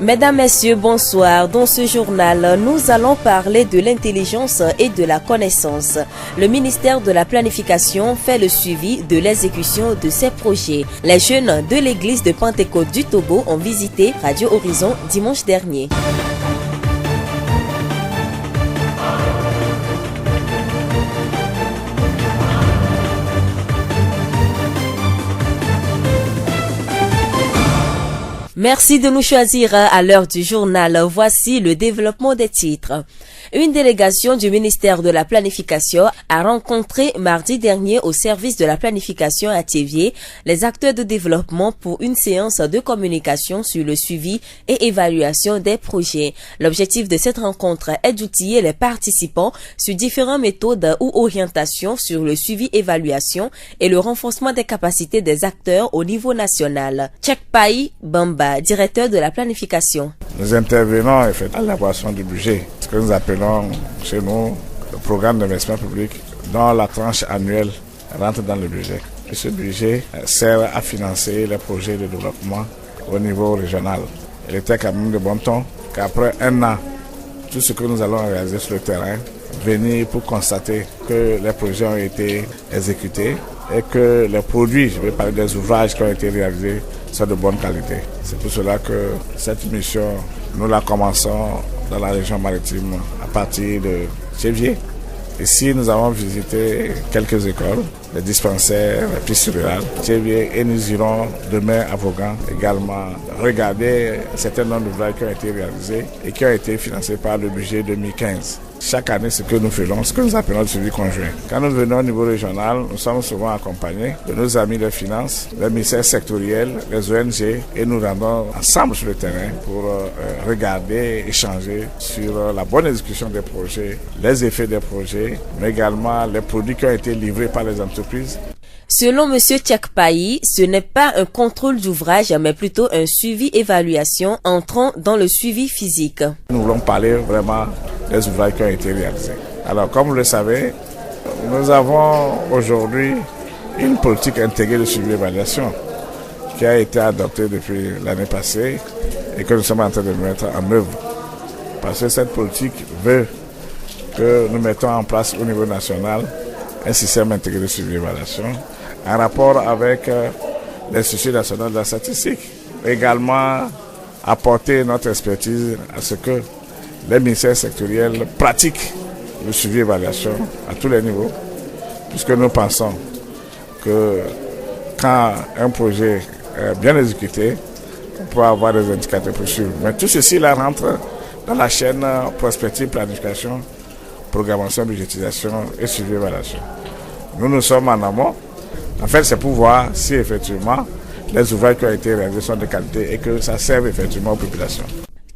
Mesdames, Messieurs, bonsoir. Dans ce journal, nous allons parler de l'intelligence et de la connaissance. Le ministère de la Planification fait le suivi de l'exécution de ces projets. Les jeunes de l'église de Pentecôte du Togo ont visité Radio Horizon dimanche dernier. Merci de nous choisir à l'heure du journal. Voici le développement des titres. Une délégation du ministère de la Planification a rencontré mardi dernier au service de la planification à Thiévié les acteurs de développement pour une séance de communication sur le suivi et évaluation des projets. L'objectif de cette rencontre est d'outiller les participants sur différentes méthodes ou orientations sur le suivi-évaluation et le renforcement des capacités des acteurs au niveau national. Tchekpaï Bamba, directeur de la planification. Nous intervenons à l'élaboration du budget, ce que nous appelons chez nous le programme d'investissement public, dont la tranche annuelle rentre dans le budget. Et ce budget sert à financer les projets de développement au niveau régional. Il était quand même de bon ton qu'après un an, tout ce que nous allons réaliser sur le terrain, venir pour constater que les projets ont été exécutés et que les produits, je vais parler des ouvrages qui ont été réalisés, sont de bonne qualité. C'est pour cela que cette mission, nous la commençons dans la région maritime à partir de Thiévié. Ici, nous avons visité quelques écoles, les dispensaires, les pistes rurales, Thiévié, et nous irons demain à Vaughan également regarder un certain nombre d'ouvrages qui ont été réalisés et qui ont été financés par le budget 2015. Chaque année, ce que nous faisons, ce que nous appelons le suivi conjoint. Quand nous venons au niveau régional, nous sommes souvent accompagnés de nos amis des finances, les ministères sectoriels, les ONG, et nous rendons ensemble sur le terrain pour regarder, échanger sur la bonne exécution des projets, les effets des projets, mais également les produits qui ont été livrés par les entreprises. Selon M. Tchekpaï, ce n'est pas un contrôle d'ouvrage, mais plutôt un suivi-évaluation entrant dans le suivi physique. Nous voulons parler vraiment des ouvrages qui ont été réalisés. Alors, comme vous le savez, nous avons aujourd'hui une politique intégrée de suivi-évaluation qui a été adoptée depuis l'année passée et que nous sommes en train de mettre en œuvre. Parce que cette politique veut que nous mettons en place au niveau national un système intégré de suivi-évaluation en rapport avec l'Institut national de la statistique. Également, apporter notre expertise à ce que les ministères sectoriels pratiquent le suivi-évaluation à tous les niveaux, puisque nous pensons que quand un projet est bien exécuté, on peut avoir des indicateurs pour suivre. Mais tout ceci là rentre dans la chaîne prospective, planification, programmation, budgétisation et suivi-évaluation. Nous sommes en amont. En fait, c'est pour voir si effectivement les ouvrages qui ont été réalisés sont de qualité et que ça serve effectivement aux populations.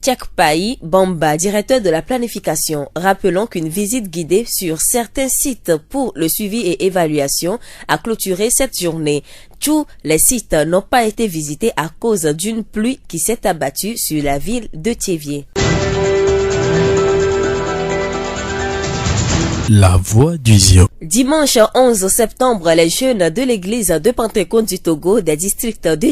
Tchekpaï Bamba, directeur de la planification, rappelons qu'une visite guidée sur certains sites pour le suivi et évaluation a clôturé cette journée. Tous les sites n'ont pas été visités à cause d'une pluie qui s'est abattue sur la ville de Thiévié. La voix du Zion. Dimanche 11 septembre, les jeunes de l'église de Pentecôte du Togo des districts de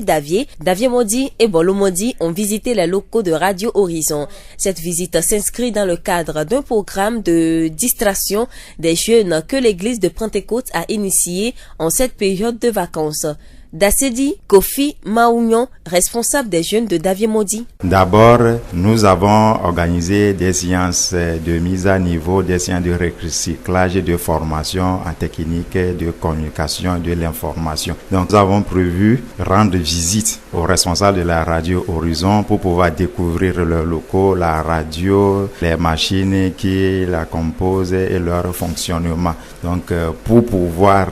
Davié-Modi et Bolo-Modi ont visité les locaux de Radio Horizon. Cette visite s'inscrit dans le cadre d'un programme de distraction des jeunes que l'église de Pentecôte a initié en cette période de vacances. Dassedi Kofi Maounion, responsable des jeunes de Davié-Modi. D'abord, nous avons organisé des séances de mise à niveau, des séances de recyclage et de formation en technique de communication et de l'information. Donc, nous avons prévu rendre visite aux responsables de la radio Horizon pour pouvoir découvrir leurs locaux, la radio, les machines qui la composent et leur fonctionnement. Donc, pour pouvoir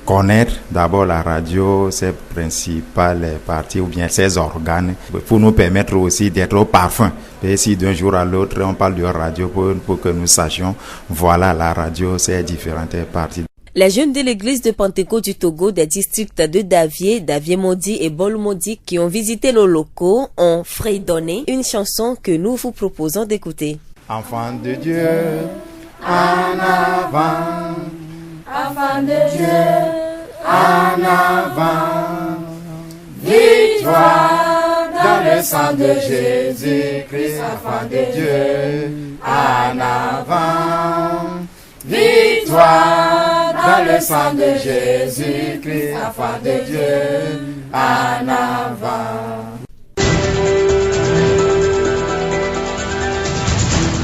connaître d'abord la radio, ses principales parties ou bien ses organes, pour nous permettre aussi d'être au parfum. Et si d'un jour à l'autre on parle de radio pour que nous sachions, voilà la radio, ses différentes parties. Les jeunes de l'église de Pentecôte du Togo des districts de Davié-Modi et Bolo-Modi qui ont visité nos locaux ont fredonné une chanson que nous vous proposons d'écouter. Enfants de Dieu, en avant. Enfants de Dieu, en avant, victoire dans le sang de Jésus-Christ, enfant de Dieu, en avant. Victoire dans le sang de Jésus-Christ, enfant de Dieu, en avant.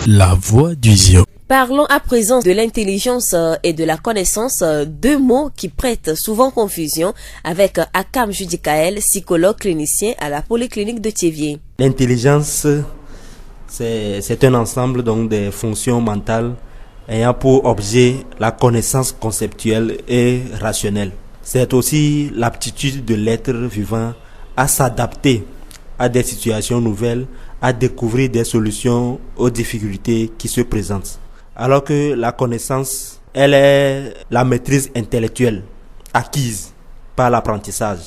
La voix du Zion. Parlons à présent de l'intelligence et de la connaissance, deux mots qui prêtent souvent confusion, avec Akam Judikael, psychologue clinicien à la polyclinique de Thiéviers. L'intelligence, c'est un ensemble donc des fonctions mentales ayant pour objet la connaissance conceptuelle et rationnelle. C'est aussi l'aptitude de l'être vivant à s'adapter à des situations nouvelles, à découvrir des solutions aux difficultés qui se présentent. Alors que la connaissance, elle est la maîtrise intellectuelle acquise par l'apprentissage.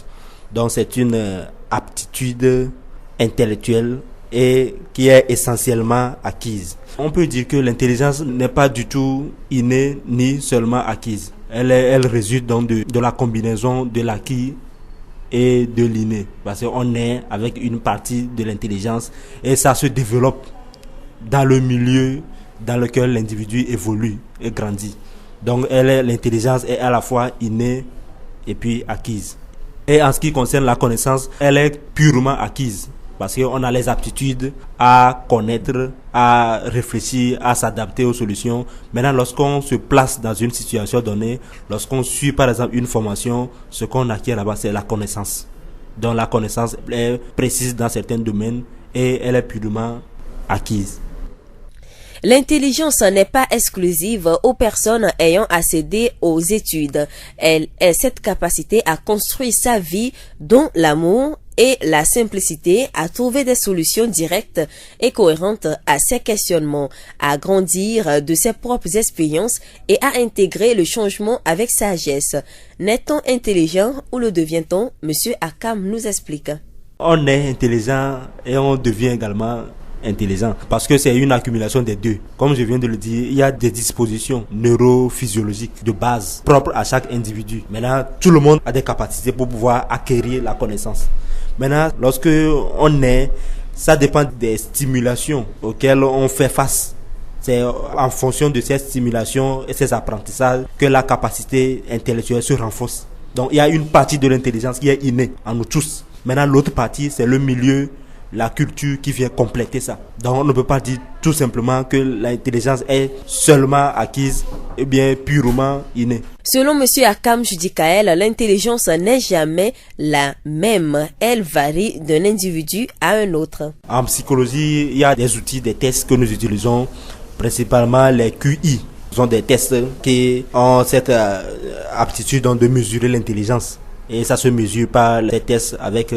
Donc c'est une aptitude intellectuelle et qui est essentiellement acquise. On peut dire que l'intelligence n'est pas du tout innée ni seulement acquise. Elle résulte donc de la combinaison de l'acquis et de l'inné. Parce qu'on est avec une partie de l'intelligence et ça se développe dans le milieu dans lequel l'individu évolue et grandit. Donc l'intelligence est à la fois innée et puis acquise. Et en ce qui concerne la connaissance, elle est purement acquise. Parce qu'on a les aptitudes à connaître, à réfléchir, à s'adapter aux solutions. Maintenant, lorsqu'on se place dans une situation donnée, lorsqu'on suit par exemple une formation, ce qu'on acquiert là-bas, c'est la connaissance. Donc la connaissance est précise dans certains domaines et elle est purement acquise. L'intelligence n'est pas exclusive aux personnes ayant accédé aux études. Elle est cette capacité à construire sa vie dont l'amour et la simplicité à trouver des solutions directes et cohérentes à ses questionnements, à grandir de ses propres expériences et à intégrer le changement avec sagesse. N'est-on intelligent ou le devient-on? Monsieur Akam nous explique. On est intelligent et on devient également intelligent parce que c'est une accumulation des deux. Comme je viens de le dire, il y a des dispositions neurophysiologiques de base propres à chaque individu. Maintenant, tout le monde a des capacités pour pouvoir acquérir la connaissance. Maintenant, lorsque on est, ça dépend des stimulations auxquelles on fait face. C'est en fonction de ces stimulations et ces apprentissages que la capacité intellectuelle se renforce. Donc, il y a une partie de l'intelligence qui est innée en nous tous. Maintenant, l'autre partie, c'est le milieu, la culture qui vient compléter ça. Donc on ne peut pas dire tout simplement que l'intelligence est seulement acquise et bien purement innée. Selon monsieur Akam Judikael, l'intelligence n'est jamais la même. Elle varie d'un individu à un autre. En psychologie, il y a des outils, des tests que nous utilisons, principalement les QI. Ce sont des tests qui ont cette aptitude de mesurer l'intelligence. Et ça se mesure par les tests avec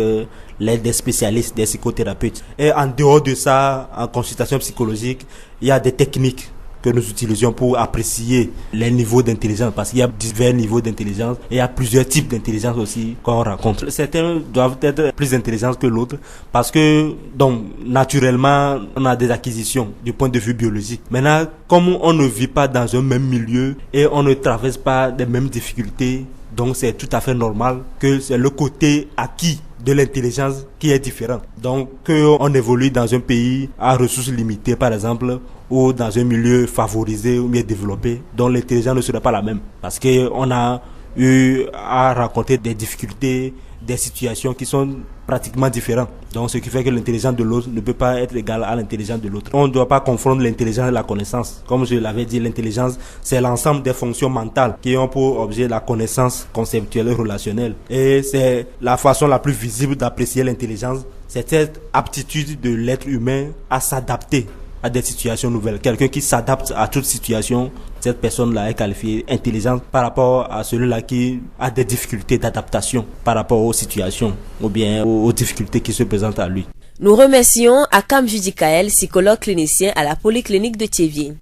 l'aide des spécialistes, des psychothérapeutes. Et en dehors de ça, en consultation psychologique, il y a des techniques que nous utilisons pour apprécier les niveaux d'intelligence. Parce qu'il y a divers niveaux d'intelligence et il y a plusieurs types d'intelligence aussi qu'on rencontre. Certains doivent être plus intelligents que l'autre parce que, donc, naturellement, on a des acquisitions du point de vue biologique. Maintenant, comme on ne vit pas dans un même milieu et on ne traverse pas les mêmes difficultés, donc c'est tout à fait normal que c'est le côté acquis de l'intelligence qui est différent. Donc qu'on évolue dans un pays à ressources limitées par exemple ou dans un milieu favorisé ou mieux développé, dont l'intelligence ne serait pas la même. Parce qu'on a eu à rencontrer des difficultés, des situations qui sont pratiquement différentes. Donc ce qui fait que l'intelligence de l'autre ne peut pas être égale à l'intelligence de l'autre. On ne doit pas confondre l'intelligence et la connaissance. Comme je l'avais dit, l'intelligence, c'est l'ensemble des fonctions mentales qui ont pour objet la connaissance conceptuelle et relationnelle. Et c'est la façon la plus visible d'apprécier l'intelligence. C'est cette aptitude de l'être humain à s'adapter à des situations nouvelles. Quelqu'un qui s'adapte à toute situation, cette personne-là est qualifiée intelligente par rapport à celui-là qui a des difficultés d'adaptation par rapport aux situations ou bien aux difficultés qui se présentent à lui. Nous remercions Akam Judikael, psychologue clinicien à la polyclinique de Thiéviers.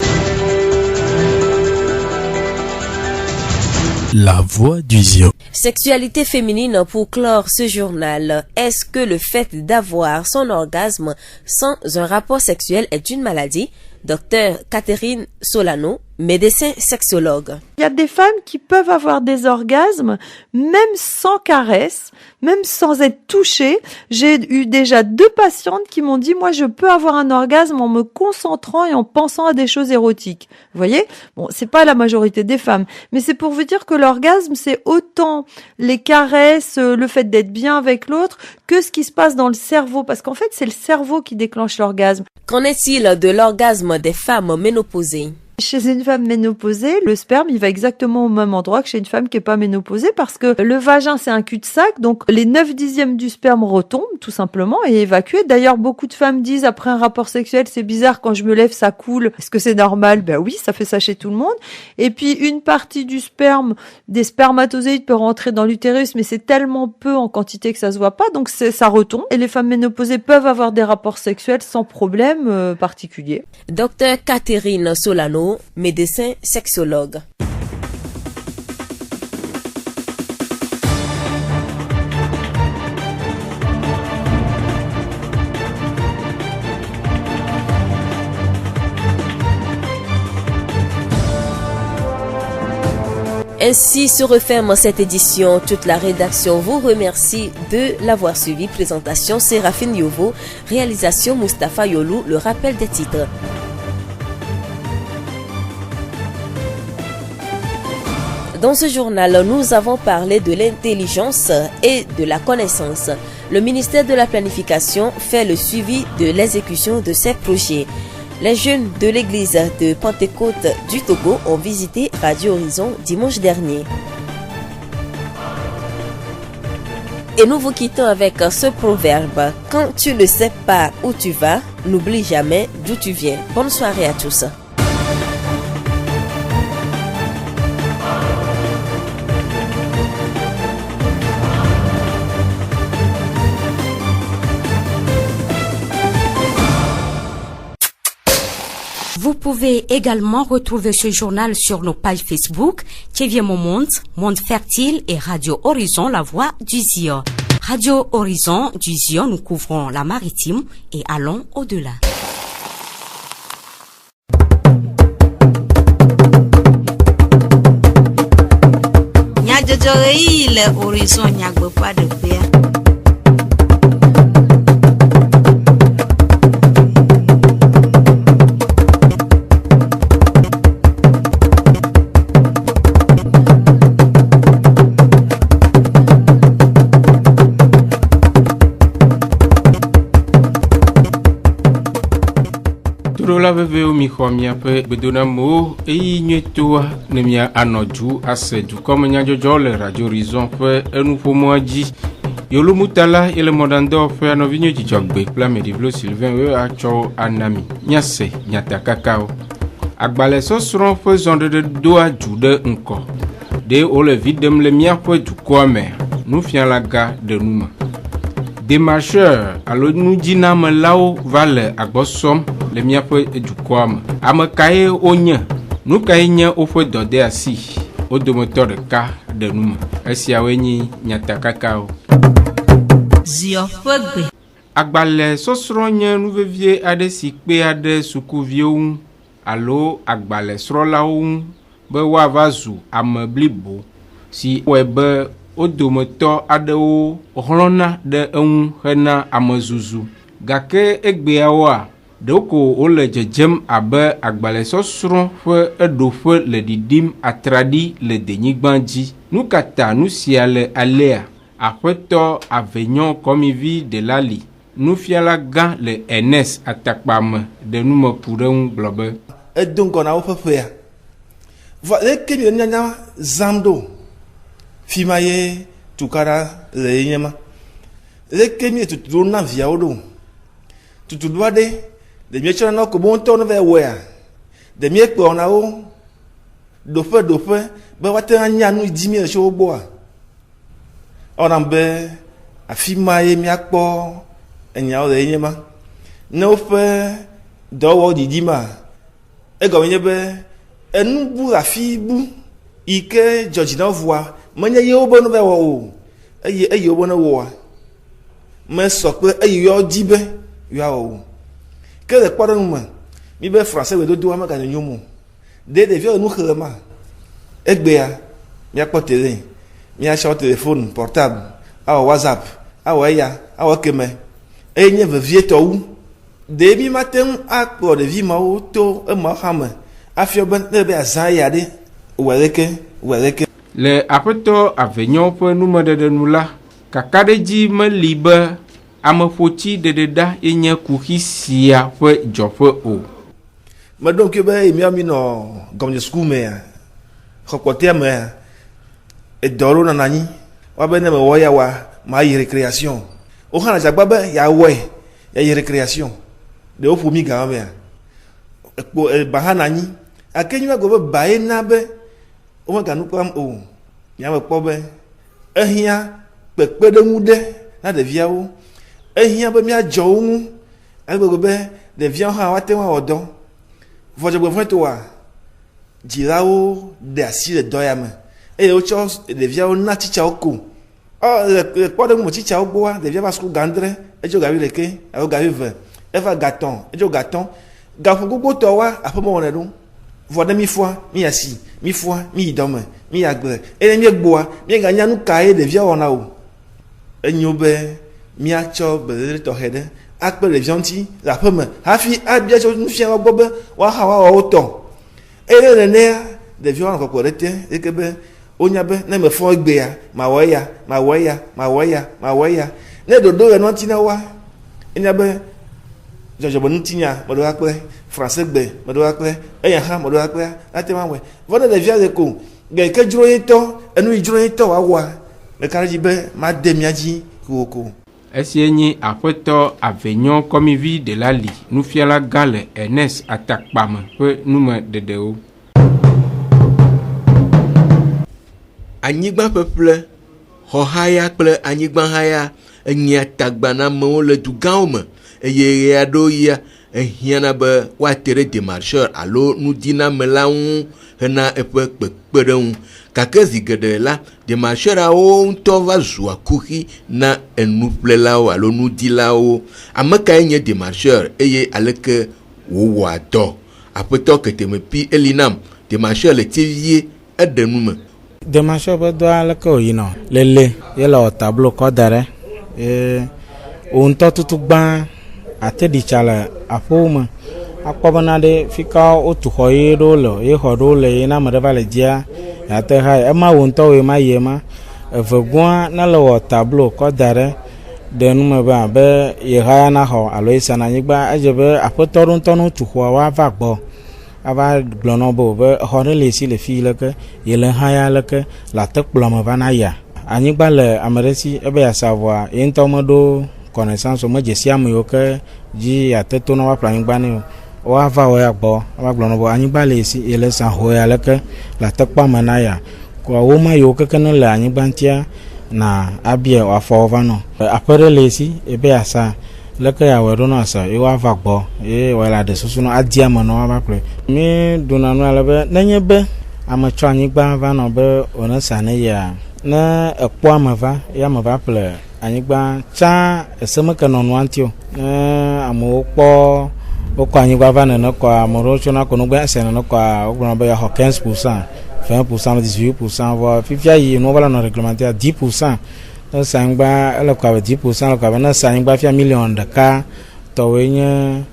La voix du Zion. Sexualité féminine pour clore ce journal. Est-ce que le fait d'avoir son orgasme sans un rapport sexuel est une maladie? Docteur Catherine Solano, médecin sexologue. Il y a des femmes qui peuvent avoir des orgasmes même sans caresse, même sans être touchées. J'ai eu déjà 2 patientes qui m'ont dit, moi je peux avoir un orgasme en me concentrant et en pensant à des choses érotiques. Vous voyez? Bon, c'est pas la majorité des femmes, mais c'est pour vous dire que l'orgasme, c'est autant les caresses, le fait d'être bien avec l'autre, que ce qui se passe dans le cerveau, parce qu'en fait, c'est le cerveau qui déclenche l'orgasme. Qu'en est-il de l'orgasme des femmes ménopausées? Chez une femme ménopausée, le sperme, il va exactement au même endroit que chez une femme qui est pas ménopausée parce que le vagin, c'est un cul-de-sac, donc les 9/10 du sperme retombent, tout simplement, et évacués. D'ailleurs, beaucoup de femmes disent, après un rapport sexuel, c'est bizarre, quand je me lève, ça coule. Est-ce que c'est normal? Ben oui, ça fait ça chez tout le monde. Et puis, une partie du sperme, des spermatozoïdes peut rentrer dans l'utérus, mais c'est tellement peu en quantité que ça se voit pas, donc ça retombe. Et les femmes ménopausées peuvent avoir des rapports sexuels sans problème particulier. Docteur Catherine Solano, médecin sexologue. Ainsi se referme cette édition. Toute la rédaction vous remercie de l'avoir suivi. Présentation Séraphine Yovo, réalisation Mustapha Yolou, le rappel des titres. Dans ce journal, nous avons parlé de l'intelligence et de la connaissance. Le ministère de la Planification fait le suivi de l'exécution de ces projets. Les jeunes de l'église de Pentecôte du Togo ont visité Radio Horizon dimanche dernier. Et nous vous quittons avec ce proverbe. Quand tu ne sais pas où tu vas, n'oublie jamais d'où tu viens. Bonne soirée à tous. Vous pouvez également retrouver ce journal sur nos pages Facebook, Tchévier Mon Monde, Monde Fertile et Radio Horizon, La Voix du Zion. Radio Horizon du Zion, nous couvrons la maritime et allons au-delà. Le horizon n'y pas de paix. la veve o mi xɔ miaƒe gbedonamewo eye nyuietoa ne mia anɔdzu ase dukɔme nyadzɔdzɔ le Radio Horizon ƒe enuƒomɔa dzi. Yolomutala ele mɔɖaŋudɔwɔƒea nɔvinyo dzidzɔgbe kple ameɖiblo Sylvain we atsɔ anami nyase nyatakakawo. Agbalẽsɔsrɔ̃ ƒe zɔɖeɖe doa dzu ɖe ŋkɔ ɖe wole vi ɖem le míaƒe dukɔa me nufialaga ɖe nu me. Démarcheur alo nudzinamelawo va le agbɔsɔm le míaƒe dukɔa me. Ame kae wonye? Nu kae nye woƒe dɔde asi? Wo dometɔ ɖeka ɖe nu me. Esiawoe nye nyatakakawo. Zio ƒe gbe. Agbalẽsɔsrɔ̃ nye nuvevie aɖe si kpea ɖe sukuviwo ŋu alo agbalẽsrɔ̃lawo ŋu be woava zu ame blibo si wɔe be wo dometɔ aɖewo hlɔna ɖe eŋu hena amezuzu. Gake egbeawoa ɖewo ko wole dzedzem abe agbalẽsɔsrɔ̃ ƒe eɖoƒe le ɖiɖim atraɖi le denyigba dzi. Nu kata nu sia le alea aƒetɔ Avenyɔ kɔmivi Delali nufiala gã le Ernest Atakpame ɖe nume ƒu ɖe ŋu gblɔ be edo ŋgɔ na woƒe ƒea. Vɔ leke mi nyanya zam ɖo fi ma ye tukaɖa le ye nye ma. Leke mi tutu ɖo na viawo ɖo. Tutu ɖo aɖe ɖe mi tsɔna na ko bo ŋutɔ ne va wɔea. Ɖe mi kplɔ na wo ɖoƒe be woate ŋu anya nu di mi le tso wo gbɔa. Ɔna be afi ma ye miakpɔ enyawo le ye nye ma. Ne woƒe dɔwɔwɔ didi ma egɔme nye be enu bu afi bu yi ke dzɔdzi na vɔa menye yewo be ne va wɔ o eye wo be ne wɔa mesɔ kple eye yewo di be yewoawɔ o ke le kpɔɖeŋu me mi be français we do ama ka nyomo de vieux nous khama egbea mi akpo télé mi acha téléphone portable a WhatsApp a ya a keme enye vie to wu de mi matin akpo de vie ma to e ma hama afio ben be azan ya de weleke le aƒetɔ Avignon ƒe numedede nu la kakaɖedzi meli be ameƒotsi ɖeɖeɖa yenye kuxi sia ƒe dzɔƒe o. Meɖo ke be mi nɔ gɔmnye school me xɔkpɔtea me edɔro nɔ anyi wa be ne me wɔ ya wa ma yi récréation o hã dzagba be ya wɔe ya yi récréation de o ƒo mi ga me ekpo ba hã anyi akenyua go be ba ye na be o ma ganu kpam o nya me kpɔ be ehia kpekpeɖeŋu ɖe na ɖeviawo ehia be miadzɔ wo ŋu agbegbe be ɖeviawo hã woate ŋu awɔ dɔ vɔdzɔgbevɔe toa dzilawo de asi le dɔ ya me eye wotsɔ ɖeviawo na tsitsawo ko le kpɔ ɖe ŋu tsitsawo gbɔa ɖevia va suku gãdre etso gavi ɖeke alo gavi ve eva gatɔn etso gatɔn gaƒo gbogbo tɔwa aƒeme wɔnɛ ɖo vɔ ɖe mi fua mi asi mi fua mi yi dɔme mi agble eye mi gbɔa mi ganya nu ka ye ɖevia wɔna o enyo be miatsɔ beléle tɔxɛ ɖe akpe ɖevia ŋuti le aƒeme hafi abia tso nufiawo gbɔ be woaha woawɔ wo tɔ eye nenea ɖeviawo anɔ kɔkɔ ɖe te eke be wonya be ne me fɔ egbea mawɔ ya ne ɖoɖo le nɔti na wa enya be dzɔdzɔme nutinya meɖo akple français gbe meɖo akple eya hã meɖo akple ate ma wɔ vɔ ne ɖevia le ko geke dzro yetɔ enu yi dzro yetɔ wawɔa ɖeka ɖe dzi be ma de mia dzi ko. Esie nye aƒetɔ Avignon kɔmivi de la li nufiala gã le Ernest Atakpame ƒe nume ɖeɖewo. Anyigba ƒeƒle, xɔ haya kple anyigba haya enye tagba na amewo le du gãwo me eye ɣe aɖewo ya ehiãna be woate ɖe démarcheur alo nudinamela ŋu hena eƒe kpekpeɖeŋu gake zi geɖe la démarcheurawo ŋutɔ va zua kuxi na enuƒlelawo alo nudilawo. Ame kae nye démarcheur eye aleke wowɔa dɔ? Aƒetɔ Ketemepi Elinam démarcheur le tivie eɖe nu me. Démarcheur be dɔ aleke woyina lele ye le wɔ tableau kɔ da ɖe wo ŋutɔ tutu gbã ate ɖitsa le aƒewo me akpɔ bena ɖe fika wotu xɔ ye ɖewo le ye xɔ ɖewo le ye na ame ɖe va le dzia yate ha ema wo ŋutɔ wo ma yi ma evegua ne le wɔ tableau kɔ da ɖe nu me be abe ye haya na xɔ alo ye sana anyigba edze be aƒetɔ ɖo ŋutɔ no tu xɔa woava gbɔ ava gblɔ nɔ be exɔ ɖe le si le fi leke ye le haya leke le ate kplɔ me va na ya anyigba le ame ɖe si ebe ya sa vɔa ye ŋutɔ meɖo connaissance o me dzesi ame yiwo ke dzi ate to na woaƒle anyigba ne o woava wɔ ya gbɔ ava gblɔ nɔ be anyigba le si ye le sa xɔ ya leke le ate kpɔ ame na ya kɔa wo ma yiwo keke ne le anyigba ŋutia na abia woafɔ va nɔ aƒe ɖe le si ebe ya sa leke ya wɔ ɖo na sa ye woava gbɔ ye wɔ le aɖe susu nɔ adi ame nɔ woava ƒle mi ɖuna nu ale be nenye be ame tsɔ anyigba va nɔ be wòne sa ne ya ne ekpɔ ame va ye ame va ƒle anyigba tsã eseme ke nɔ nua ŋuti o ne amewo kpɔ wokɔ anyigba va nene kɔa ame ɖewo tso na ko nugbe ese nene kɔa wogblɔ be yaxɔ 15%, 20%, 18%, vɔ fifia yi nuwo va le nɔ réglementaire 10%. Ne sa anyigba ele kɔ abe 10% le kɔ abe ne sa anyigba fia $1,000,000 tɔwoe nye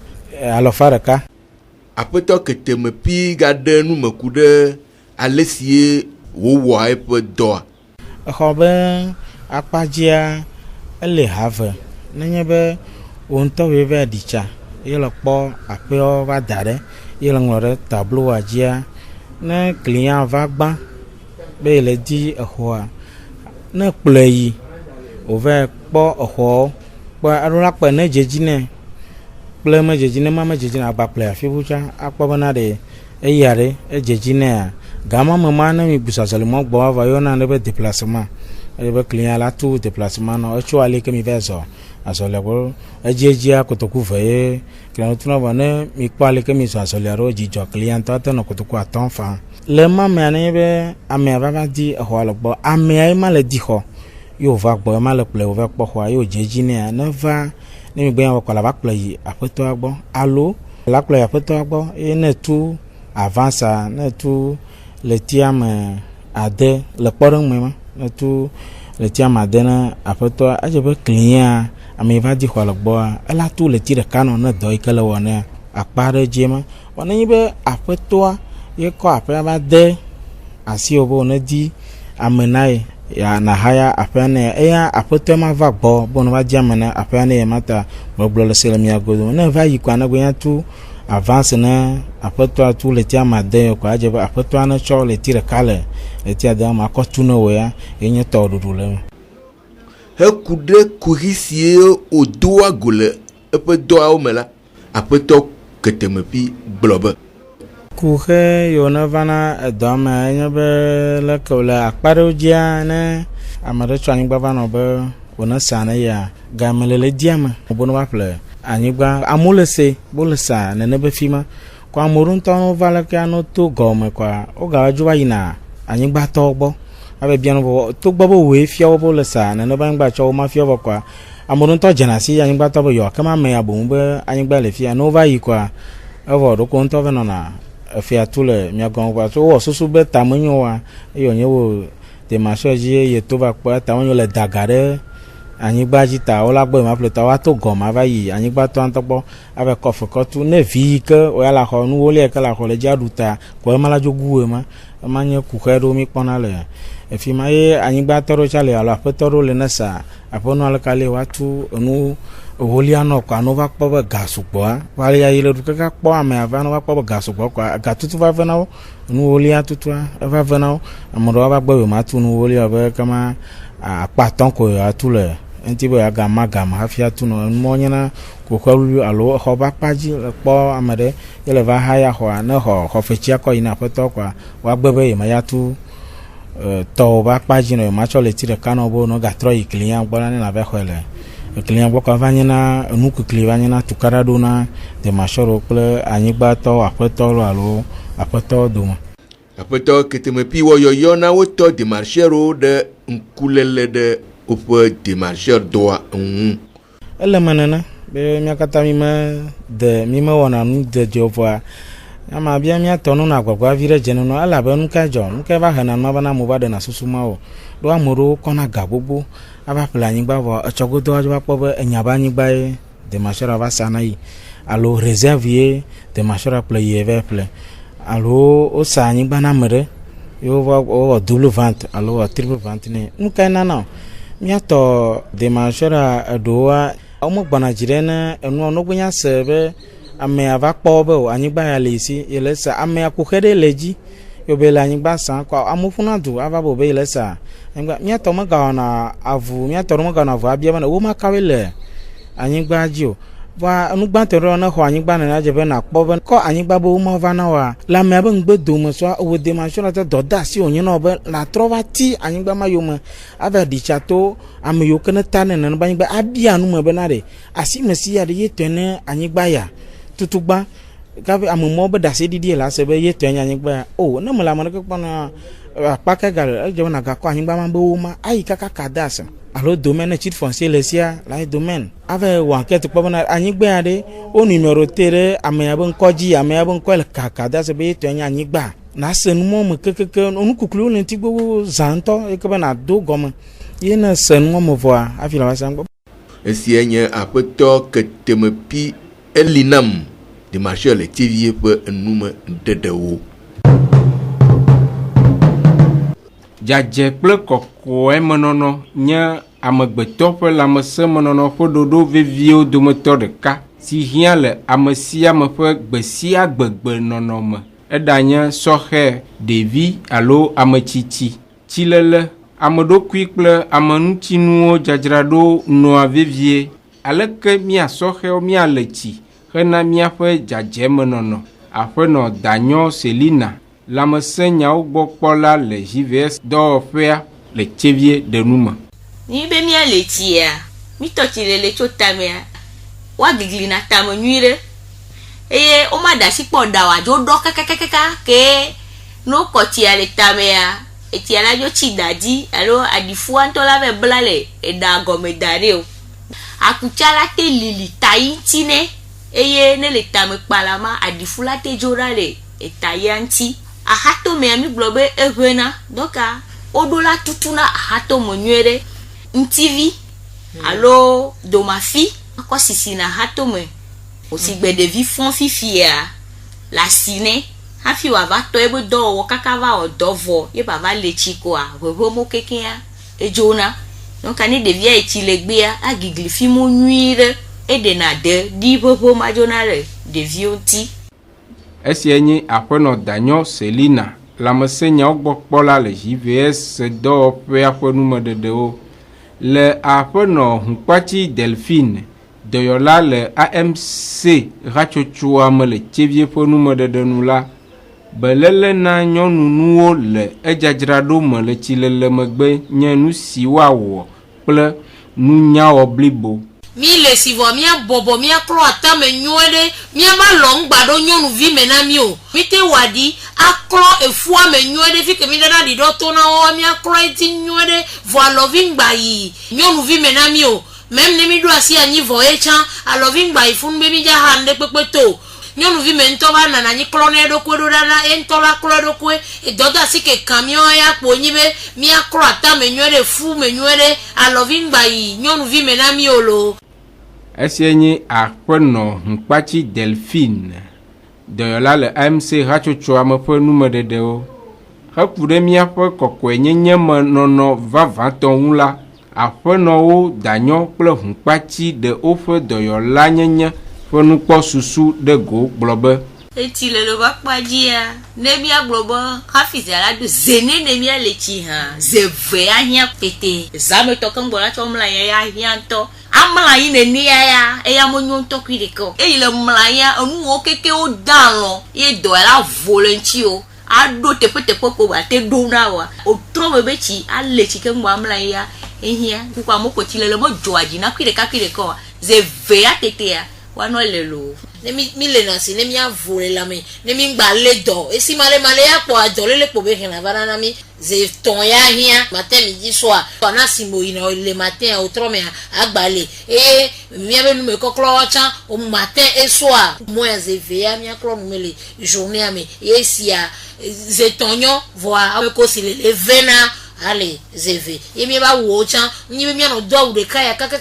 $100,000. Aƒetɔ Ketemepi gaɖe numeku ɖe ale si wowɔa eƒe dɔa. Exɔ be akpadzia ele have nenye be wo ŋutɔ wo va ɖi tsa ye le kpɔ aƒewo va da ɖe ye le ŋlɔ ɖe tableau dzia ne client va gbã be le di exɔa ne kplɔe yi wo va kpɔ exɔwo kpɔ aɖo la kpɔ ne dzedzi nɛ kple me dzedzi ne ma me dzedzi nɛ agba kplɔe afi butsa akpɔ bena ɖe eya ɖe edzedzi nɛa gama me ma ne mi busasɔli mɔ gbɔ va yɔna ne be déplacement eye be client la tu déplacement nɔ etso ali ke mi va zɔ azɔlia gbɔ edziedzia kotoku ve ye client tuna vɔ ne mi kpɔ ali ke mi zɔ azɔlia ɖo dzidzɔ client tɔ te nɔ kotoku atɔn fa le ma mea ne be amea va di exɔa le gbɔ amea ye ma le di xɔ ye wòva gbɔ ye ma le kplɔe wòva kpɔ xɔa ye wòdze dzi nɛa ne va ne mi gbɛ ya kɔ la va kplɔ yi aƒetɔa gbɔ alo La kplɔ aƒetɔa gbɔ eye ne tu avansa ne tu le tiame ade le kpɔɖeŋu me ma ne tu le tiame ade ne aƒetɔa edze be klinia ame va di xɔ le gbɔa ela tu le ti ɖeka nɔ ne dɔ yi ke le wɔnea akpa ɖe dzi ma vɔ ne nyi be aƒetɔa ye kɔ aƒea va de asi wo be wòne di ame na ye ya na haya aƒea ne eya aƒetɔa ma va gbɔ be wòne va di ame na aƒea ne ye ma ta gbɔgblɔ le se le mia godo ne va yi koa ne gbe ya tu avance ne aƒetɔa tu le tia ma de ko adze be aƒetɔa ne tsɔ le ti ɖeka le tia de ma kɔ tu ne wo ya ye nye tɔ ɖuɖu le me heku ɖe kuhi sie wodo ago le eƒe dɔawo me la aƒetɔ ketemepi gblɔ be kuhe yiwo ne vana edɔ me enye be leke le akpa ɖewo dzia ne ame ɖe tso anyigba va nɔ be wòne sa ne ya game le dia me bo ne va ƒle anyigba amewo le se bo le sa nene be fi ma ko ame ɖewo ŋutɔ no va leke ano to gɔme koa woga dzo va yina anyigbatɔwo gbɔ abe bia no bo to gbɔ be woe fia wo bo le sa nene be anyigba tsɔ wo ma fia wo koa ame ɖewo ŋutɔ dzena si anyigbatɔ be yɔ kema me abom be anyigba le fia ne wo va yi koa evɔ ɖoko ŋutɔ ve nɔna efia tu le mia gɔm koa so wɔ susu be tame nyo wa eye wònye wo demasio dzi eye to va kpɔ tame nyo le daga ɖe anyigba dzi ta wola gbɔ ma ƒle ta wa to gɔma va yi anyigbatɔ ŋutɔ gbɔ ave kɔfe kɔtu ne vi yi ke woya la xɔ nu wolia ke la xɔ le dzi aɖu ta ko ema la dzo gu ema ema nye kuxe ɖewo mi kpɔna le efi ma ye anyigbatɔ ɖewo tsa le alo aƒetɔ ɖewo le ne sa aƒenɔ aleka le woatu enu ewolia nɔ koa no va kpɔ be ga sugbɔa wali ya yi le ɖu kaka kpɔ ame ava no va kpɔ be ga sugbɔ koa gatutu va ve na wo nu wolia tutua eva ve na wo ame ɖewo va gbɔ be ma tu nu wolia be kama akpatɔ ko atu le enti be agama hafi atu no mo nyena ko xɔlu alo xɔ ba kpadzi le kpɔ ame ɖe ele va haya xɔa ne xɔ fetsia kɔ yina aƒetɔ koa wa gbe be ma ya tu tɔwo ba kpadzi no ma tsɔ le ti ɖeka no bo no gatrɔ yi klinia gbɔ la ne na va xɔ le klinia gbɔ ko va nyena nu kukli va nyena tukaɖa ɖo na demasio kple anyigbatɔ aƒetɔ alo aƒetɔ dome aƒetɔ ketemepi wɔ yɔyɔ na wotɔ demasio ɖe ŋkulele ɖe woƒe demarcheur dɔa ŋu. Ele me nene be mia katã mi me wɔna nu de dzovɔa ama bia mia tɔ nu na agbagba vi ɖe dze neno elabe nu ka dzɔ nu ka va hena nu bana mo va ɖena susu ma o ɖo ame ɖewo kɔna ga gbogbo ava ƒle anyigba vɔ etsɔgodo va kpɔ be enya be anyigba ye demarcheur va sa na yi alo réserve ye demarcheur ƒle yi va ƒle alo wosa anyigba na ame ɖe yo wɔ double vente alo wɔ triple vente ne nu ka nana miatɔ demarcheur eɖewoa wɔme gbɔna dzi ɖe ne enua no gbe nya se be amea va kpɔ be o anyigba ya le si yele sa amea kuxe ɖe le dzi yo be le anyigba sa ko amewo ƒuna du ava bo be yele sa anyigba miatɔ megawɔna avu miatɔ megawɔna avu abia be wo makawe le anyigba dzi o va nugbãtɔ ɖe ne xɔ anyigba nena dze be na kpɔ be kɔ anyigba be wo ma va na wa le amea be ŋgbe dome so wo demarcheur te dɔ de asi wònye na be la trɔ va ti anyigba ma yome ava ɖitsa to ame yiwo ke ne ta ne nene be anyigba abia nu me bena ɖe asi me si ya ɖe ye tɔe ne anyigba ya tutugba kabe ame mɔ be ɖase ɖiɖi le ase be ye tɔe nye anyigba ya o ne me le ame ɖeke kpɔna akpa ke ga le edze be na gakɔ anyigba ma be wo ma ayi kaka ka de ase alo domaine titre foncier le sia la domaine ave wɔ enquête kpɔ bena anyigba ya ɖe wo numéroté ɖe amea be ŋkɔ dzi amea be ŋkɔ le kaka de ase be ye tɔe nye anyigba na se numɔ me kekeke nu kukluwo le ŋuti gbogbo zã ŋutɔ eke be na do gɔme ye ne se numɔ me vɔa hafi la va se ŋgbɔ. Esia nye aƒetɔ ketemepi elinam demarcheur le tivie ƒe enume ɖeɖewo. Dzadze kple kɔkɔe menɔnɔ nye amegbetɔ ƒe lãmesẽmenɔnɔ ƒe ɖoɖo veviewo dometɔ ɖeka si hiã le ame sia ame ƒe gbe sia gbegbe nɔnɔme. Eɖanye sɔxe, ɖevi alo ametsitsi, tsilele, ameɖokui kple amenutsinuwo dzadzraɖo nɔa vevie. Aleke miasɔxewo miale tsi hena míaƒe dzadzemenɔnɔ. Aƒenɔ Danyɔ Selina lãmesẽnyawo gbɔ kpɔla le JVS dɔwɔƒea le Tsevie Denume. Ni be míale tsia mítɔ tsilele tso tamea woagigli na tame nyui ɖe eye woma da asi kpɔ da wòadzo ɖɔ kakakaka ke no kɔ tsia le tamea etsia la dzo tsi da dzi alo aɖifua ŋutɔ la vɛ bla le eɖa gɔme da ɖe o. Akutsa la te lili ta yi ŋuti ne eye ne le tame kpalama adifula te dzora le etaya ŋti ahatome ami gblɔ be eʋena donc oɖola tutuna ahatome nyuie ɖe ŋtivi alo domafi akɔ sisi na ahatome osigbe ɖevi fɔn fifia la sine hafi wava tɔ ebe dɔwɔwɔ kaka va wɔ dɔ vɔ ye bava le tsi koa ʋeʋemo kekea edzona donc ne ɖevia etsi legbea agigli fi mo nyui ɖe eɖena de ɖi ʋeʋe ma dzona le ɖeviwo ŋti. Esia nye aƒenɔ Danyo Selina lãmesẽnyawo gbɔ kpɔla le JVS dɔwɔƒea ƒe numeɖeɖewo le aƒenɔ Hukpatsi Delphine dɔyɔla le AMC hatsotsoa me le tsevie ƒe numeɖeɖe nu la belele na nyɔnunuwo le edzadzraɖo me le tsilele megbe nye nu si woawɔ kple nunyawɔ blibo. Mi le sivɔ mia bɔbɔ mia klɔ atame nyuie ɖe mia va lɔ ŋgba ɖo nyɔnuvi me na mi o mi te wɔ aɖi aklɔ efua me nyuie ɖe fi ke mi ɖana ɖiɖɔ to na wo mia klɔ eti nyuie ɖe vɔ alɔvi ŋgba yi nyɔnuvi me na mi o mɛm ne mi ɖo asi anyi vɔ ye tsã alɔvi ŋgba yi funu be mi dza ha ŋɖe kpekpe to nyɔnuvi me ŋutɔ va nana anyi klɔ ne eɖokue ɖo ɖana ye ŋutɔ la klɔ eɖokue edɔda asi ke kamion ya kpo nyi be mia klɔ atame nyuie ɖe fu me nyuie ɖe alɔvi ŋgba yi nyɔnuvi me na mi o lo. Esia nye aƒenɔ Hukpatsi Delphine dɔyɔla le AMC hatsotsoa me ƒe numeɖeɖewo heku ɖe míaƒe kɔkɔenyenye me nɔnɔ vavãtɔ ŋu la aƒenɔwo Danyo kple Hukpatsi ɖe woƒe dɔyɔlanyenye ƒe nukpɔsusu ɖe go gblɔ be eti le lova kpadzia ne mia gblɔ be hafi zala do zene ne mia le tsi hã zeve ahia pete zametɔ ke ŋgbɔ la tsɔ mla ya ahia ŋutɔ amla yi nenea ya eya monyo ŋutɔ kui ɖeke eyi le mla ya enuwo kekewo da alɔ ye dɔ la vo le ŋtsi o aɖo teƒeteƒe ko bate ɖo na wa otrɔ me be tsi ale tsi ke ŋgbɔ amla ya ehia kukua moko tsi le me dzɔa dzi na kui ɖeka wa zeve ya tetea wano le lo ne mi le na si ne mi avo le la me ne mi gba le dɔ esi male ya kpɔ adɔ le kpɔ be hena va na mi ze tɔn ya hia matin midi soir na si mo ina le matin au trɔ me agba le mi be nu me kɔklɔ wa tsã au matin et soir mo ya ze ve ya mi aklɔ nu me le journée ame yesia ze tɔnyɔ voa abe ko si le vena ale zeve ye mi ba wo tsã nyi mi no do awu ɖeka ya kaka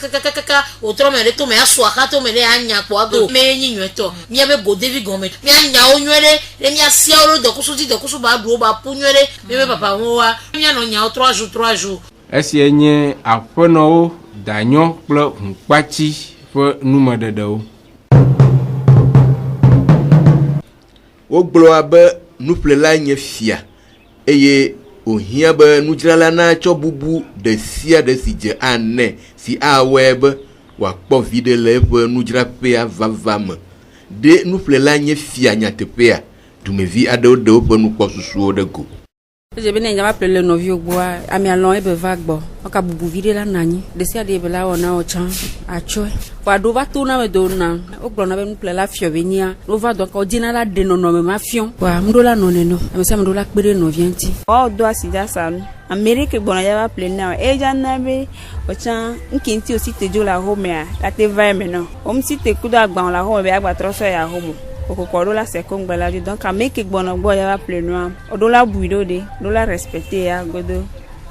otrɔ me ɖe to me aso aka to me ɖe anya kpɔ ago me nyi nyuetɔ mi be go devi gɔme mi anya wo nyuie ɖe mi asia wo dɔkusu ba ɖuwo ba pu nyuie ɖe mi be papa wo wa mi no nya 3 jours. Esia nye aƒenɔwo Danyo kple Hukpatsi ƒe numeɖeɖewo. Wo gblɔ abe nuƒlela nye fia eye ohia be nudzrala na tsɔ bubu ɖe sia ɖe si dze ane si awɔe be wòakpɔ vi ɖe le eƒe nudzraƒea vava me ɖe nuƒlela nye fia nyateƒea dumevi aɖewo ɖe woƒe nukpɔsusuwo ɖe go. Je be ne nyama ple le novio gboa ami alon ebe va gbɔ ɔka bubu vi ɖe la nanyi de sia de be la wɔna o tsã atsɔe wa do va to na me do na o gblɔ na be nuƒlela fio be nia o va do ka o dina la de nɔnɔme ma fiɔ wa mɖo la nɔne no ame sia mɖo la kpe ɖe nɔvia ŋti o do asi da sanu Amerike gbɔna ya va ple na e ja na be o tsã nkinti o si te dzo la homea la te va me no o si te kudo agba la home be agba trɔ so ya homo okoko do la seko ngbela ju donc ameke gbɔna gbɔ ya va ple no o do la bui do de do la respecter ya godo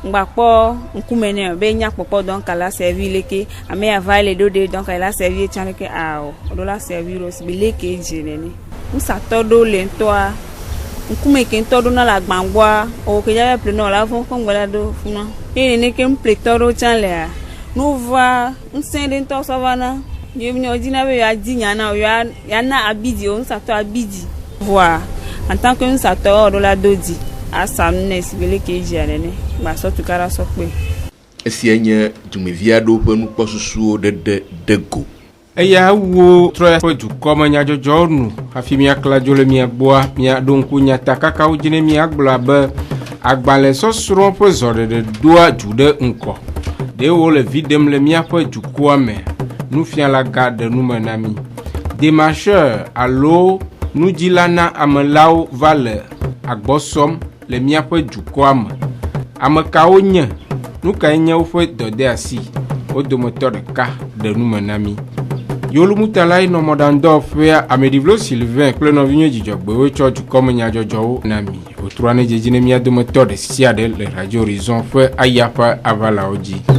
ngba kpɔ nkume ne be nya kpɔkpɔ donc la servi leke ame ya va le do de donc la servi tsa leke o do la servi ro si leke jene ni usa to do le ntoa nkume ke nto do na la gbangboa o ke ya ple no la fon ngbela do funa e ne ke mple to do tsa le no va nsen de nto so vana Dieu me dit na be ya di nyana ya na abidi on sa to abidi voir en tant que un sato do la dodi a samne sibele ke jiane ba so tu kara so pe esi enye dumevi aɖewo ƒe nukpɔsusuwo de go eya wo trɔ ƒe dukɔme nyadzɔdzɔ nu hafi miakla dzo le mia gbɔa mia ɖo ŋku nyata kakawo dzi ne miagblɔ abe agbalẽsɔsrɔ̃ ƒe zɔɖeɖe doa dzu ɖe ŋkɔ ɖewo le vi ɖem le miaƒe dukɔa me nufiala ga ɖe nume na mi démarcheur alo nudzila na amelawo va le agbɔsɔm le miaƒe dukɔa me ame kawo nye nu kae nye woƒe dɔdeasi wo dometɔ ɖeka ɖe nume na mi. Yolumutala inomodando fea Amedivlo Sylvain kple nɔvinyo dzidzɔgbewo tsɔ dukɔme nyadzɔdzɔwo na mi. Otrua ne dzedzi ne mia dometɔ ɖe sia ɖe le Radio Horizon ƒe ayaƒe avalawo dzi.